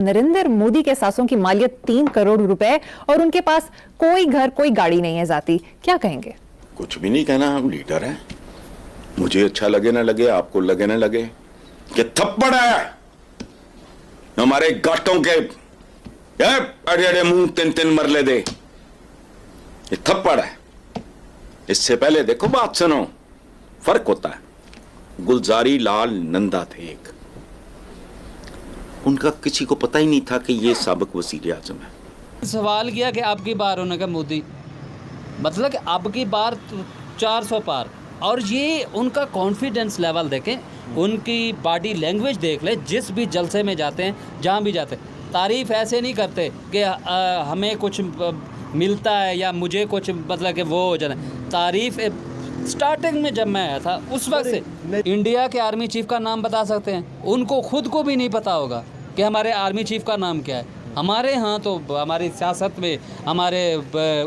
नरेंद्र मोदी के सासों की मालियत 3 करोड़ रुपए और उनके पास कोई घर कोई गाड़ी नहीं है जाती, क्या कहेंगे? कुछ भी नहीं कहना, हम लीडर हैं। मुझे अच्छा लगे ना लगे, आपको लगे ना लगे, कि थप्पड़ है हमारे गांठों के अड़े अड़े मुंह 3-3 मरले दे, ये थप्पड़ है। इससे पहले देखो, बात सुनो, फर्क होता है। गुलजारी लाल नंदा थे एक, उनका किसी को पता ही नहीं था कि ये साबिक वज़ीर आज़म है। सवाल किया कि अब की बार उन्होंने कहा मोदी, मतलब कि अब की बार 400 पार। और ये उनका कॉन्फिडेंस लेवल देखें, उनकी बॉडी लैंग्वेज देख ले, जिस भी जलसे में जाते हैं, जहाँ भी जाते हैं, तारीफ़ ऐसे नहीं करते कि हमें कुछ मिलता है या मुझे कुछ, मतलब कि वो हो जाना। तारीफ़ स्टार्टिंग में जब मैं आया था उस वक्त से इंडिया के आर्मी चीफ का नाम बता सकते हैं, उनको खुद को भी नहीं पता होगा कि हमारे आर्मी चीफ का नाम क्या है। हमारे यहाँ तो हमारी सियासत में, हमारे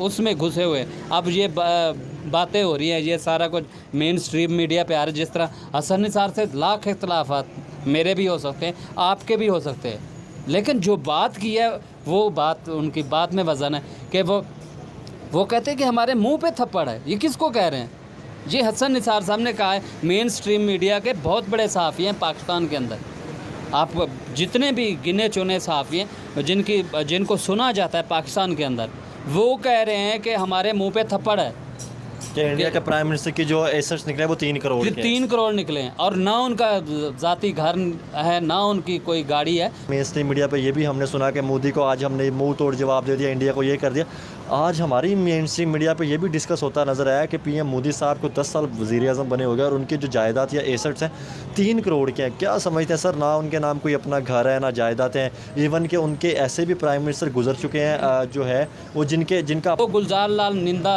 उसमें घुसे हुए, अब ये बातें हो रही हैं, ये सारा कुछ मेन स्ट्रीम मीडिया पे आ रहा है। जिस तरह हसन निसार से लाख इख्तलाफात मेरे भी हो सकते हैं, आपके भी हो सकते हैं, लेकिन जो बात की है वो बात, उनकी बात में वज़न है कि वो कहते हैं कि हमारे मुंह पे थप्पड़ है। ये किसको कह रहे हैं? ये हसन निसार साहब ने कहा है, मेन स्ट्रीम मीडिया के बहुत बड़े सहाफ़ी हैं पाकिस्तान के अंदर। आप जितने भी गिने चुने सहाफ़ी हैं जिनको सुना जाता है पाकिस्तान के अंदर, वो कह रहे हैं कि हमारे मुंह पे थप्पड़ है कि इंडिया के प्राइम मिनिस्टर की जो एसेट्स निकले वो 3 करोड़ के 3 करोड़ निकले हैं, और ना उनका ज़ाती घर है, ना उनकी कोई गाड़ी है। मेन स्ट्रीम मीडिया पे ये भी हमने सुना कि मोदी को आज हमने मुंह तोड़ जवाब दे दिया, इंडिया को ये कर दिया। आज हमारी मेन स्ट्रीम मीडिया पे ये भी डिस्कस होता नज़र आया कि पीएम मोदी साहब को 10 साल वज़ीर आज़म बने हो गए और उनकी जो जायदाद या एसेट्स हैं 3 करोड़ के हैं। क्या समझते हैं सर, ना उनके नाम कोई अपना घर है, ना जायदाद है। इवन के उनके ऐसे भी प्राइम मिनिस्टर गुजर चुके हैं जो है वो जिनका वो गुलजार लाल निंदा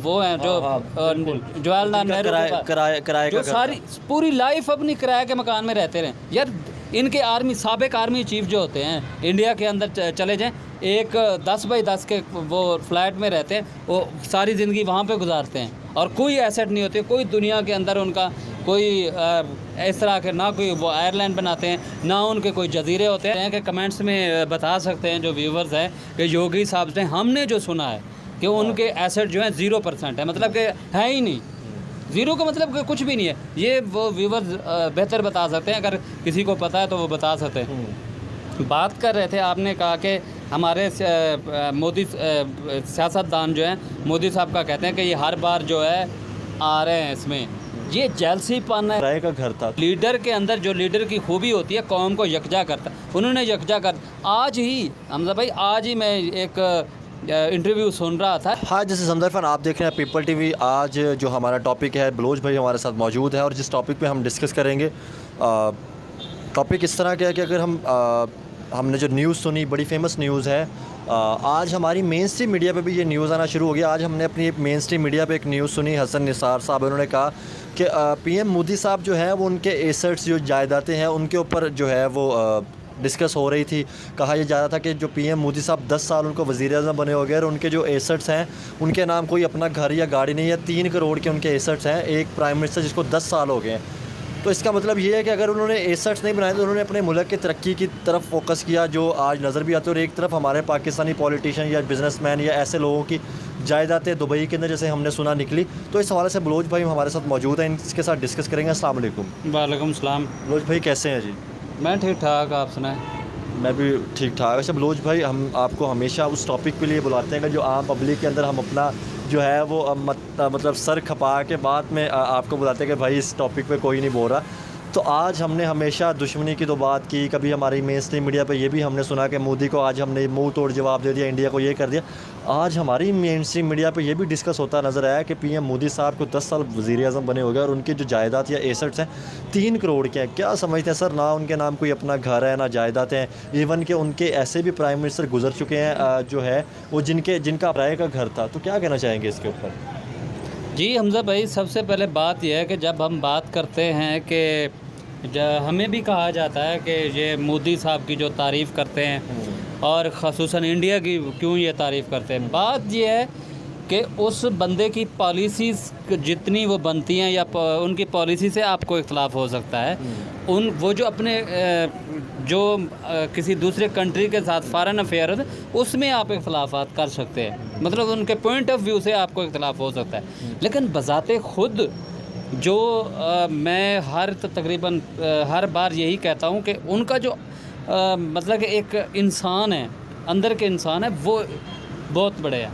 वो हैं जो जवाहरलाल नेहरू किराए जो सारी पूरी लाइफ अपनी किराए के मकान में रहते रहे। यार इनके साबिक आर्मी चीफ जो होते हैं इंडिया के अंदर चले जाएं, एक 10 बाई 10 के वो फ्लैट में रहते हैं, वो सारी ज़िंदगी वहाँ पे गुजारते हैं और कोई एसेट नहीं होती, कोई दुनिया के अंदर उनका कोई इस तरह के, ना कोई वो आयरलैंड बनाते हैं, ना उनके कोई जजीरे होते हैं। कि कमेंट्स में बता सकते हैं जो व्यूवर्स हैं कि योगी साहब से हमने जो सुना है कि उनके एसेट जो हैं 0% है, मतलब कि है ही नहीं। 0 का मतलब कि कुछ भी नहीं है। ये वो व्यूवर्स बेहतर बता सकते हैं, अगर किसी को पता है तो वो बता सकते हैं। बात कर रहे थे, आपने कहा कि हमारे मोदी सियासतदान जो हैं, मोदी साहब का कहते हैं कि ये हर बार जो है आ रहे हैं, इसमें ये जेलसीपन है। राय का घर था लीडर के अंदर, जो लीडर की खूबी होती है कौम को यकजा करता, उन्होंने यकजा कर। आज ही हमजा भाई, आज ही मैं एक इंटरव्यू सुन रहा था। हाँ, जैसे समझाफन आप देख रहे हैं पीपल टीवी। आज जो हमारा टॉपिक है, बलोच भाई हमारे साथ मौजूद है और जिस टॉपिक पे हम डिस्कस करेंगे, टॉपिक इस तरह का है कि अगर हमने जो न्यूज़ सुनी, बड़ी फेमस न्यूज़ है, आज हमारी मेन स्ट्रीम मीडिया पे भी ये न्यूज़ आना शुरू हो गया। आज हमने अपनी मेन स्ट्रीम मीडिया पे एक न्यूज़ सुनी, हसन निसार साहब, उन्होंने कहा कि पीएम मोदी साहब जो है वो उनके एसेट्स, जो जायदादें हैं, उनके ऊपर जो है वो डिस्कस हो रही थी। कहा यह जा रहा था कि जो पीएम मोदी साहब 10 साल उनको वज़ीर आज़म बने हो गए और उनके जो एसेट्स हैं, उनके नाम कोई अपना घर या गाड़ी नहीं है। 3 करोड़ के उनके एसेट्स हैं, एक प्राइम मिनिस्टर जिसको 10 साल हो गए हैं। तो इसका मतलब ये है कि अगर उन्होंने एसेट्स नहीं बनाए तो उन्होंने अपने मुल्क की तरक्की की तरफ फोकस किया, जो आज नज़र भी आते। और एक तरफ हमारे पाकिस्तानी पॉलिटिशियन या बिजनेसमैन या ऐसे लोगों की जायदादें दुबई के अंदर, जैसे हमने सुना, निकली। तो इस हवाले से बलोच भाई हमारे साथ मौजूद हैं, इनके साथ डिस्कस करेंगे। अस्सलाम वालेकुम। वालेकुम सलाम। बलोच भाई कैसे हैं जी? मैं ठीक ठाक, आप सुनाएं? मैं भी ठीक ठाक। वैसे बलोच भाई, हम आपको हमेशा उस टॉपिक के लिए बुलाते हैं कि जो आम पब्लिक के अंदर हम अपना जो है वो मतलब सर खपा के बाद में आपको बुलाते हैं कि भाई इस टॉपिक पे कोई नहीं बोल रहा। तो आज हमने हमेशा दुश्मनी की तो बात की, कभी हमारी मेन स्ट्रीम मीडिया पे ये भी हमने सुना कि मोदी को आज हमने मुंह तोड़ जवाब दे दिया, इंडिया को ये कर दिया। आज हमारी मेन स्ट्रीम मीडिया पे ये भी डिस्कस होता नज़र आया कि पीएम मोदी साहब को 10 साल वज़ीर आज़म बने हो गए और उनकी जो जायदाद या एसेट्स हैं 3 करोड़ के हैं। क्या समझते हैं सर, ना उनके नाम कोई अपना घर है, ना जायदाद है। इवन के उनके ऐसे भी प्राइम मिनिस्टर गुजर चुके हैं जो है वो जिनका किराए का घर था। तो क्या कहना चाहेंगे इसके ऊपर? जी हमजा भाई, सबसे पहले बात यह है कि जब हम बात करते हैं कि हमें भी कहा जाता है कि ये मोदी साहब की जो तारीफ़ करते हैं और ख़ुसूसन इंडिया की क्यों ये तारीफ़ करते हैं, बात ये है कि उस बंदे की पॉलिसीज़ जितनी वो बनती हैं या उनकी पॉलिसी से आपको इख्तलाफ हो सकता है। वो जो अपने जो किसी दूसरे कंट्री के साथ फॉरेन अफेयर उसमें आप इख्तलाफात कर सकते हैं, मतलब उनके पॉइंट ऑफ व्यू से आपको इख्तलाफ हो सकता है। लेकिन बज़ाते ख़ुद जो मैं तकरीबन हर बार यही कहता हूँ कि उनका जो मतलब कि एक इंसान है, अंदर के इंसान है, वो बहुत बड़े हैं।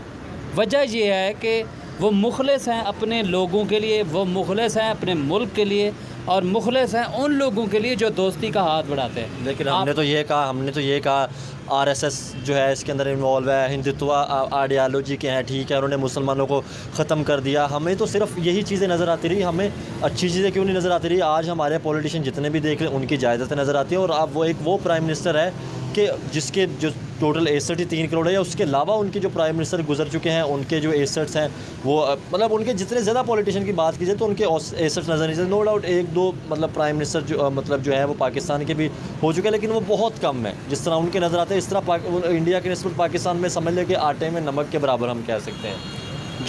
वजह ये है कि वो मुखलिस हैं अपने लोगों के लिए, वो मुखलिस हैं अपने मुल्क के लिए, और मुखलिस हैं उन लोगों के लिए जो दोस्ती का हाथ बढ़ाते हैं। लेकिन हमने तो ये कहा आरएसएस जो है इसके अंदर इन्वॉल्व है, हिंदुत्व आइडियालॉजी के हैं, ठीक है, उन्होंने मुसलमानों को ख़त्म कर दिया। हमें तो सिर्फ यही चीज़ें नज़र आती रही, हमें अच्छी चीज़ें क्यों नहीं नज़र आती रही। आज हमारे पॉलिटिशियन जितने भी देख लें उनकी जायदातें नज़र आती हैं, और अब वो प्राइम मिनिस्टर है कि जिसके जो टोटल एसेट ही 3 करोड़ है, या उसके अलावा उनके जो प्राइम मिनिस्टर गुजर चुके हैं उनके जो एसेट्स हैं वो मतलब उनके जितने ज़्यादा पॉलिटिशियन की बात कीजिए तो उनके एसेट्स नज़र नहीं। नो डाउट 1-2 मतलब प्राइम मिनिस्टर जो मतलब जो है वो पाकिस्तान के भी हो चुके हैं, लेकिन वो बहुत कम है जिस तरह उनके नज़र आते हैं। इस तरह इंडिया के निस्बत पाकिस्तान में समझ लें कि आटे में नमक के बराबर हम कह सकते हैं।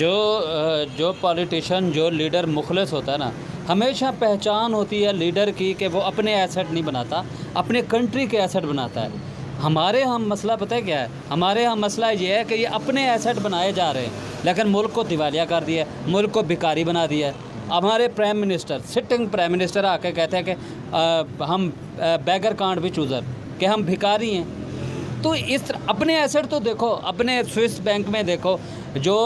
जो पॉलिटिशियन, जो लीडर मुखलिस होता है ना, हमेशा पहचान होती है लीडर की कि वो अपने एसेट नहीं बनाता, अपने कंट्री के एसेट बनाता है। हमारे यहाँ मसला पता है क्या है? हमारे यहाँ मसला ये है कि ये अपने एसेट बनाए जा रहे हैं, लेकिन मुल्क को दिवालिया कर दिया है, मुल्क को भिखारी बना दिया है। हमारे prime minister, sitting prime minister आके कहते हैं कि हम बैगर कांट भी चूज़र, कि हम भिखारी हैं। तो इस अपने एसेट तो देखो, अपने स्विस बैंक में देखो, जो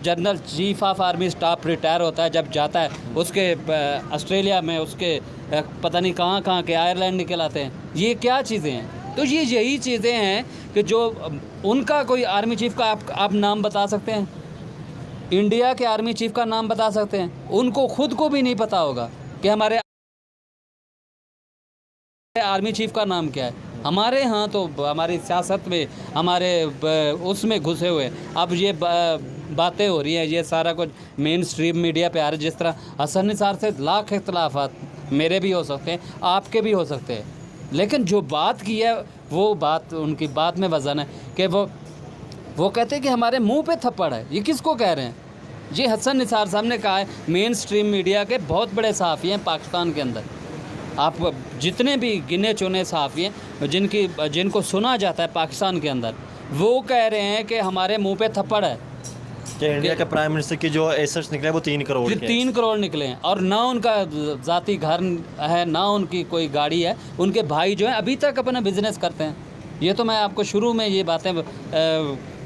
general chief of army staff retire होता है, जब जाता है उसके ऑस्ट्रेलिया में उसके पता नहीं कहाँ के आयरलैंड निकल आते हैं। ये क्या चीज़ें हैं? तो ये यही चीज़ें हैं कि जो उनका कोई आर्मी चीफ का आप नाम बता सकते हैं? इंडिया के आर्मी चीफ का नाम बता सकते हैं? उनको खुद को भी नहीं पता होगा कि हमारे आर्मी चीफ का नाम क्या है। हमारे यहाँ तो हमारी सियासत में, हमारे उसमें घुसे हुए अब ये बातें हो रही हैं, ये सारा कुछ मेन स्ट्रीम मीडिया पे आ रहा है। जिस तरह हसन निसार से लाख इख्तलाफात मेरे भी हो सकते हैं, आपके भी हो सकते हैं, लेकिन जो बात की है वो बात, उनकी बात में वज़न है कि वो कहते हैं कि हमारे मुंह पे थप्पड़ है। ये किसको कह रहे हैं? जी हसन निसार साहब ने कहा है, मेन स्ट्रीम मीडिया के बहुत बड़े सहाफ़ी हैं पाकिस्तान के अंदर। आप जितने भी गिने चुने सहाफ़ी हैं जिनको सुना जाता है पाकिस्तान के अंदर, वो कह रहे हैं कि हमारे मुंह पे थप्पड़ है कि इंडिया के प्राइम मिनिस्टर की जो एसेट्स निकले वो 3 करोड़ के 3 करोड़ निकले हैं, और ना उनका ज़ाती घर है, ना उनकी कोई गाड़ी है। उनके भाई जो हैं अभी तक अपना बिज़नेस करते हैं। ये तो मैं आपको शुरू में ये बातें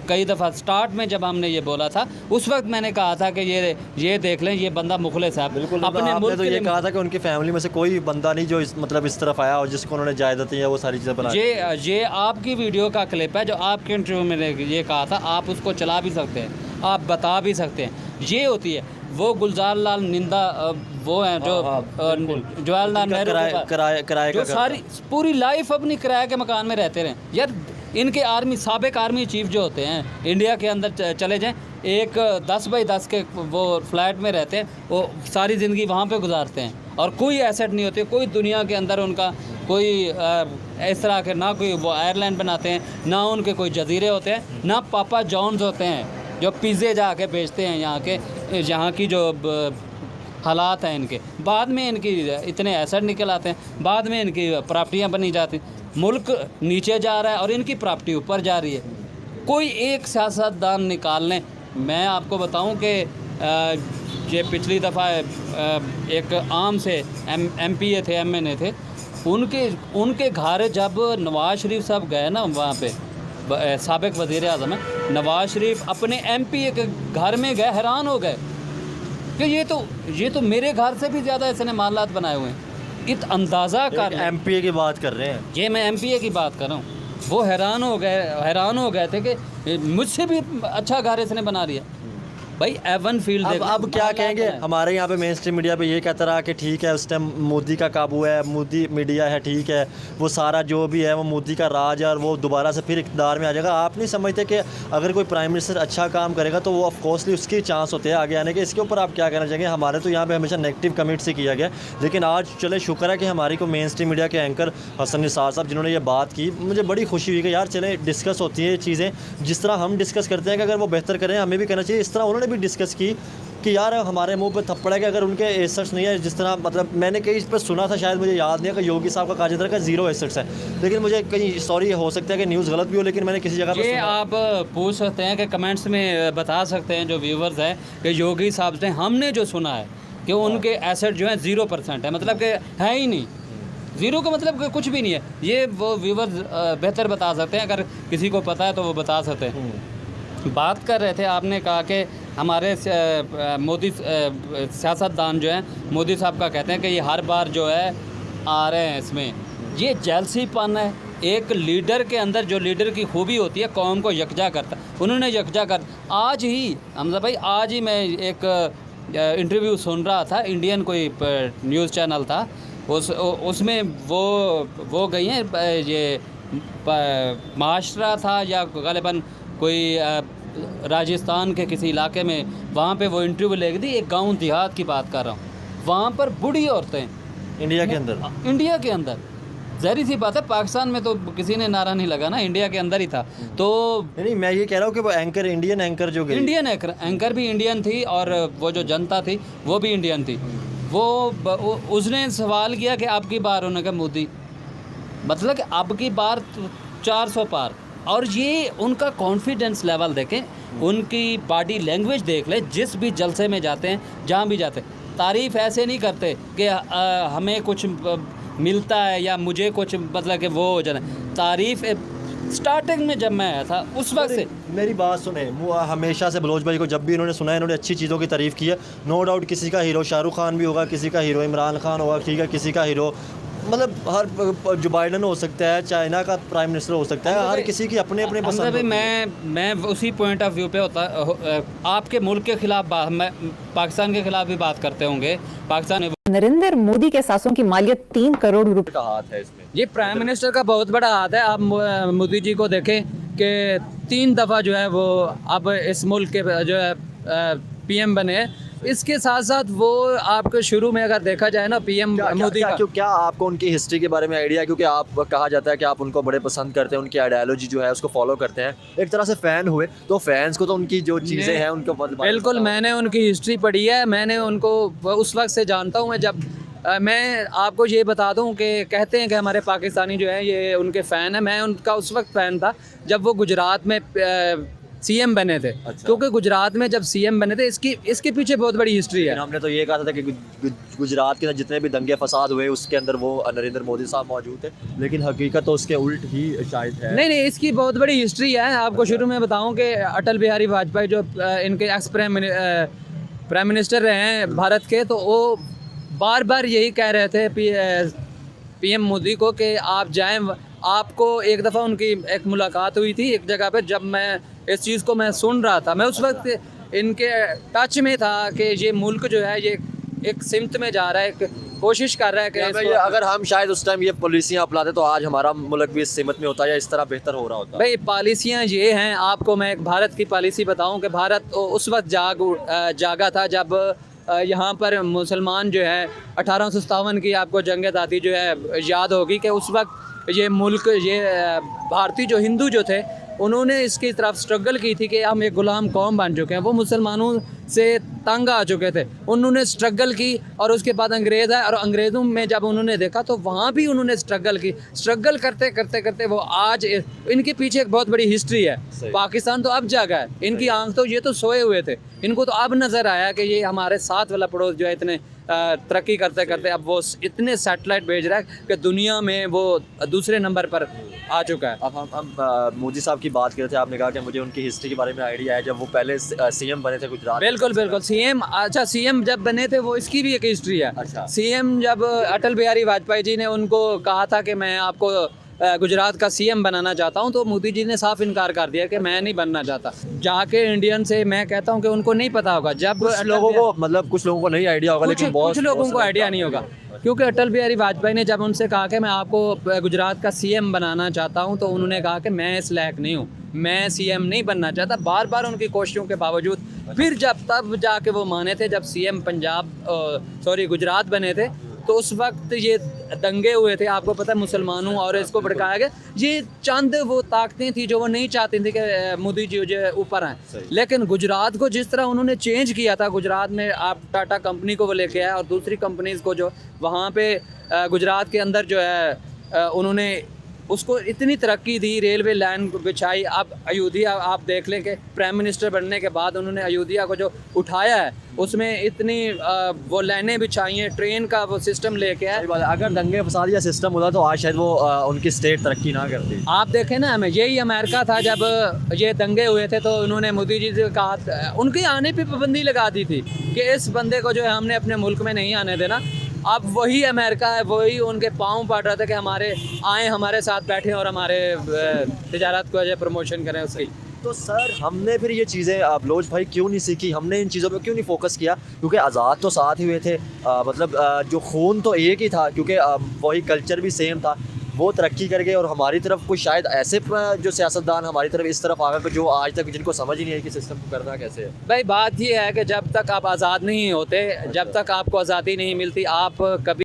कई दफ़ा स्टार्ट में जब हमने ये बोला था, उस वक्त मैंने कहा था कि ये देख लें, ये बंदा मुखलिस है। बिल्कुल, अपने मुल्क तो ये कहा था कि उनकी फैमिली में से कोई बंदा नहीं जो इस तरफ आया और जिसको उन्होंने जायदातें या वो सारी चीज़ें बनाई। ये आपकी वीडियो का क्लिप है जो आपके इंटरव्यू में ये कहा था, आप उसको चला भी सकते हैं, आप बता भी सकते हैं। ये होती है वो गुलजार लाल निंदा, वो हैं जो जवाहरलाल नेहरू किराए जो सारी पूरी लाइफ अपनी किराए के मकान में रहते रहे। यार इनके साबिक आर्मी चीफ जो होते हैं इंडिया के अंदर चले जाएं, एक 10 बाई 10 के वो फ्लैट में रहते हैं, वो सारी ज़िंदगी वहाँ पे गुजारते हैं, और कोई एसेट नहीं होते, कोई दुनिया के अंदर उनका कोई इस तरह के, ना कोई वो आयरलैंड बनाते हैं, ना उनके कोई जजीरे होते हैं, ना पापा जॉन्स होते हैं जो पिज़्ज़े जाके बेचते हैं यहाँ की जो हालात हैं इनके। बाद में इनकी इतने एसेट निकल आते हैं, बाद में इनकी प्रॉपर्टियाँ बनी जाती, मुल्क नीचे जा रहा है और इनकी प्रॉपर्टी ऊपर जा रही है। कोई एक सियासतदान निकाल लें, मैं आपको बताऊं कि ये पिछली दफ़ा एक आम से MPA थे, MNA थे, उनके घर जब नवाज शरीफ साहब गए ना, वहाँ पे साबिक वज़ीर आज़म है नवाज शरीफ, अपने MPA के घर में गए, हैरान हो गए कि ये तो मेरे घर से भी ज़्यादा इसने मामलात बनाए हुए हैं। इत अंदाज़ा कर MPA की बात कर रहे हैं, ये मैं MPA की बात कर रहा हूँ। वो हैरान हो गए थे कि मुझसे भी अच्छा घर इसने बना लिया। भाई एवन फील्ड अब क्या कहेंगे? हमारे यहाँ पे मेन स्ट्रीम मीडिया पे ये कहता रहा कि ठीक है उस टाइम मोदी का काबू है, मोदी मीडिया है, ठीक है, वो सारा जो भी है वो मोदी का राज है और वो दोबारा से फिर इक़्तिदार में आ जाएगा। आप नहीं समझते कि अगर कोई प्राइम मिनिस्टर अच्छा काम करेगा तो वो ऑफकोर्सली उसकी चांस होते हैं आगे आने के। इसके ऊपर आप क्या कहना चाहेंगे? हमारे तो यहाँ पर हमेशा नेगेटिव कमेंट से किया गया, लेकिन आज चले शुक्र है कि हमारी को मेन स्ट्रीम मीडिया के एंकर हसन निसार साहब जिन्होंने ये बात की, मुझे बड़ी खुशी हुई कि यार चले डिस्कस होती है ये चीज़ें, जिस तरह हम डिस्कस करते हैं कि अगर वो बेहतर करें हमें भी करना चाहिए, इस तरह उन्होंने भी डिस्कस की कि यार हमारे मुंह पे थप्पड़ है कि अगर उनके एसेट्स नहीं है, जिस तरह मतलब मैंने कहीं इस पर सुना था, शायद मुझे याद नहीं है कि योगी साहब का कहा जाता है कि 0 एसेट्स है, लेकिन मुझे कहीं सॉरी हो सकता है कि न्यूज़ गलत भी हो, लेकिन मैंने किसी जगह पर ये आप पूछ सकते हैं कि कमेंट्स में बता सकते हैं जो व्यूवर्स हैं कि योगी साहब से हमने जो सुना है कि उनके एसेट जो है 0% है, मतलब कि है ही नहीं। 0 का मतलब कि कुछ भी नहीं है। ये वो व्यूवर्स बेहतर बता सकते हैं, अगर किसी को पता है तो वो बता सकते हैं। बात कर रहे थे, आपने कहा कि हमारे मोदी सियासतदान जो हैं, मोदी साहब का कहते हैं कि ये हर बार जो है आ रहे हैं, इसमें ये जेलसीपन है। एक लीडर के अंदर जो लीडर की खूबी होती है, कौम को यकजा करता, उन्होंने यकजा कर। आज ही हमजा भाई, आज ही मैं एक इंटरव्यू सुन रहा था, इंडियन कोई न्यूज़ चैनल था, उसमें वो गई हैं, ये महाराष्ट्र था या गालिबन कोई राजस्थान के किसी इलाके में, वहाँ पे वो इंटरव्यू ले गई थी। एक गांव देहात की बात कर रहा हूँ, वहाँ पर बूढ़ी औरतें इंडिया के अंदर ज़ाहिर सी बात है, पाकिस्तान में तो किसी ने नारा नहीं लगा ना, इंडिया के अंदर ही था। तो नहीं, मैं ये कह रहा हूँ कि वो एंकर, इंडियन एंकर जो गई, इंडियन एंकर भी इंडियन थी और वो जो जनता थी वो भी इंडियन थी। वो उसने सवाल किया कि अब की बार, उन्होंने कहा मोदी, मतलब कि अब की बार 400 पार। और ये उनका कॉन्फिडेंस लेवल देखें, उनकी बॉडी लैंग्वेज देख ले, जिस भी जलसे में जाते हैं, जहाँ भी जाते हैं, तारीफ़ ऐसे नहीं करते कि हमें कुछ मिलता है या मुझे कुछ, मतलब कि वो हो जाना। तारीफ़ स्टार्टिंग में जब मैं आया था उस वक्त से, मेरी बात सुने, हमेशा से बलोच भाई को जब भी इन्होंने सुना है, इन्होंने अच्छी चीज़ों की तारीफ़ की है। नो डाउट किसी का हीरो शाहरुख खान भी होगा, किसी का हीरो इमरान खान होगा, ठीक है, किसी का हीरो मतलब हर जो बाइडन हो सकता है, चाइना का प्राइम मिनिस्टर हो सकता है, हर किसी की अपने अपने पसंद होती है। मैं उसी पॉइंट ऑफ व्यू पे होता, आपके मुल्क के खिलाफ मैं पाकिस्तान के खिलाफ भी बात करते होंगे। पाकिस्तान नरेंद्र मोदी के सासों की मालियत 3 करोड़ रुपए का हाथ है इसमें। ये प्राइम मिनिस्टर का बहुत बड़ा हाथ है। आप मोदी जी को देखें कि 3 दफ़ा जो है वो अब इस मुल्क के जो है पीएम बने। इसके साथ साथ वो आपको शुरू में अगर देखा जाए ना, पीएम मोदी का, क्या आपको उनकी हिस्ट्री के बारे में आइडिया है? क्योंकि आप, कहा जाता है कि आप उनको बड़े पसंद करते हैं, उनकी आइडियोलॉजी जो है उसको फॉलो करते हैं, एक तरह से फ़ैन हुए, तो फैंस को तो उनकी जो चीज़ें हैं उनको बिल्कुल, मैंने उनकी हिस्ट्री पढ़ी है, मैंने उनको उस वक्त से जानता हूँ। मैं जब मैं आपको ये बता दूं कि कहते हैं कि हमारे पाकिस्तानी जो है ये उनके फ़ैन है। मैं उनका उस वक्त फ़ैन था जब वो गुजरात में सीएम बने थे। अच्छा। क्योंकि गुजरात में जब सीएम बने थे, इसके पीछे बहुत बड़ी हिस्ट्री है। हमने तो ये कहा था कि गुजरात के जितने भी दंगे फसाद हुए उसके अंदर वो नरेंद्र मोदी साहब मौजूद थे, लेकिन हकीकत तो उसके उल्ट ही शायद है। नहीं, इसकी बहुत बड़ी हिस्ट्री है। आपको शुरू में बताऊं कि अटल बिहारी वाजपेयी जो इनके एक्स प्राइम मिनिस्टर रहे हैं भारत के, तो वो बार बार यही कह रहे थे पीएम मोदी को कि आप जाएं। आपको एक दफ़ा उनकी एक मुलाकात हुई थी एक जगह पे, जब मैं इस चीज़ को मैं सुन रहा था, मैं उस वक्त इनके टच में था कि ये मुल्क जो है ये एक सिमत में जा रहा है, एक कोशिश कर रहा है कि अगर हम शायद उस टाइम ये पॉलिसियाँ अपनाते तो आज हमारा मुल्क भी इस सिमत में होता या इस तरह बेहतर हो रहा होता। भाई पॉलिसियाँ ये हैं, आपको मैं एक भारत की पॉलिसी बताऊं कि भारत उस वक्त जागा था जब यहाँ पर मुसलमान जो है 1857 की आपको जंग आती जो है याद होगी कि उस वक्त ये मुल्क, ये भारतीय जो हिंदू जो थे, उन्होंने इसकी तरफ स्ट्रगल की थी कि हम एक गुलाम कौम बन चुके हैं। वो मुसलमानों से तंग आ चुके थे, उन्होंने स्ट्रगल की और उसके बाद अंग्रेज़ आए और अंग्रेज़ों में जब उन्होंने देखा तो वहाँ भी उन्होंने स्ट्रगल की। स्ट्रगल करते करते करते वो आज, इनके पीछे एक बहुत बड़ी हिस्ट्री है। पाकिस्तान तो अब जागा है, इनकी आंख तो, ये तो सोए हुए थे, इनको तो अब नज़र आया कि ये हमारे साथ वाला पड़ोस जो है इतने तरक्की करते करते अब वो इतने सैटेलाइट भेज रहा है कि दुनिया में वो दूसरे नंबर पर आ चुका है। अब हम मोदी साहब की बात कर रहे थे, आपने कहा कि मुझे उनकी हिस्ट्री के बारे में आइडिया है, जब वो पहले सीएम बने थे गुजरात। बिल्कुल सीएम, अच्छा सीएम जब बने थे वो, इसकी भी एक हिस्ट्री है। अच्छा। सीएम जब अटल बिहारी वाजपेयी जी ने उनको कहा था कि मैं आपको गुजरात का सीएम बनाना चाहता हूं, तो मोदी जी ने साफ इनकार कर दिया कि मैं नहीं बनना चाहता। जाके इंडियन से मैं कहता हूं कि उनको नहीं पता होगा, जब कुछ लोगों को, मतलब कुछ लोगों को नहीं आइडिया होगा, लेकिन कुछ लोगों को आइडिया नहीं होगा, क्योंकि अटल बिहारी वाजपेयी ने जब उनसे कहा कि मैं आपको गुजरात का सीएम बनाना चाहता हूं, तो उन्होंने कहा कि मैं इस लायक नहीं हूं, मैं सीएम नहीं बनना चाहता। बार बार उनकी कोशिशों के बावजूद फिर तब जाके वो माने थे, जब सीएम गुजरात बने थे, तो उस वक्त ये दंगे हुए थे, आपको पता है, मुसलमानों और इसको भड़काया गया। ये चंद वो ताकतें थी जो वो नहीं चाहती थी कि मोदी जी जो ऊपर आए। लेकिन गुजरात को जिस तरह उन्होंने चेंज किया था, गुजरात में आप टाटा कंपनी को वो लेके आए और दूसरी कंपनीज़ को जो वहाँ पे गुजरात के अंदर जो है उन्होंने उसको इतनी तरक्की दी, रेलवे लाइन बिछाई। अब अयोध्या आप देख लें कि प्राइम मिनिस्टर बनने के बाद उन्होंने अयोध्या को जो उठाया है उसमें इतनी वो लाइनें बिछाई हैं, ट्रेन का वो सिस्टम लेके आए। सही बात है। अगर दंगे फसाद या सिस्टम होता तो आज शायद वो उनकी स्टेट तरक्की ना करती। आप देखें ना, हमें यही अमेरिका था जब ये दंगे हुए थे तो उन्होंने मोदी जी से कहा, उनके आने पे पाबंदी लगा दी थी कि इस बंदे को जो है हमने अपने मुल्क में नहीं आने देना। अब वही अमेरिका है, वही उनके पाँव पड़ रहा था कि हमारे आए, हमारे साथ बैठे और हमारे तिजारत को जो प्रमोशन करें उसकी। तो सर हमने फिर ये चीज़ें बलोच भाई क्यों नहीं सीखी, हमने इन चीज़ों पे क्यों नहीं फोकस किया? क्योंकि आज़ाद तो साथ ही हुए थे, मतलब जो खून तो एक ही था, क्योंकि वही कल्चर भी सेम था। वो तरक्की कर गए और हमारी तरफ कुछ शायद ऐसे जो सियासतदान हमारी तरफ इस तरफ आ गए जो आज तक जिनको समझ ही नहीं है कि सिस्टम को करना कैसे है। भाई बात ये है कि जब तक आप आज़ाद नहीं होते, जब तक आपको आज़ादी नहीं मिलती, आप कभी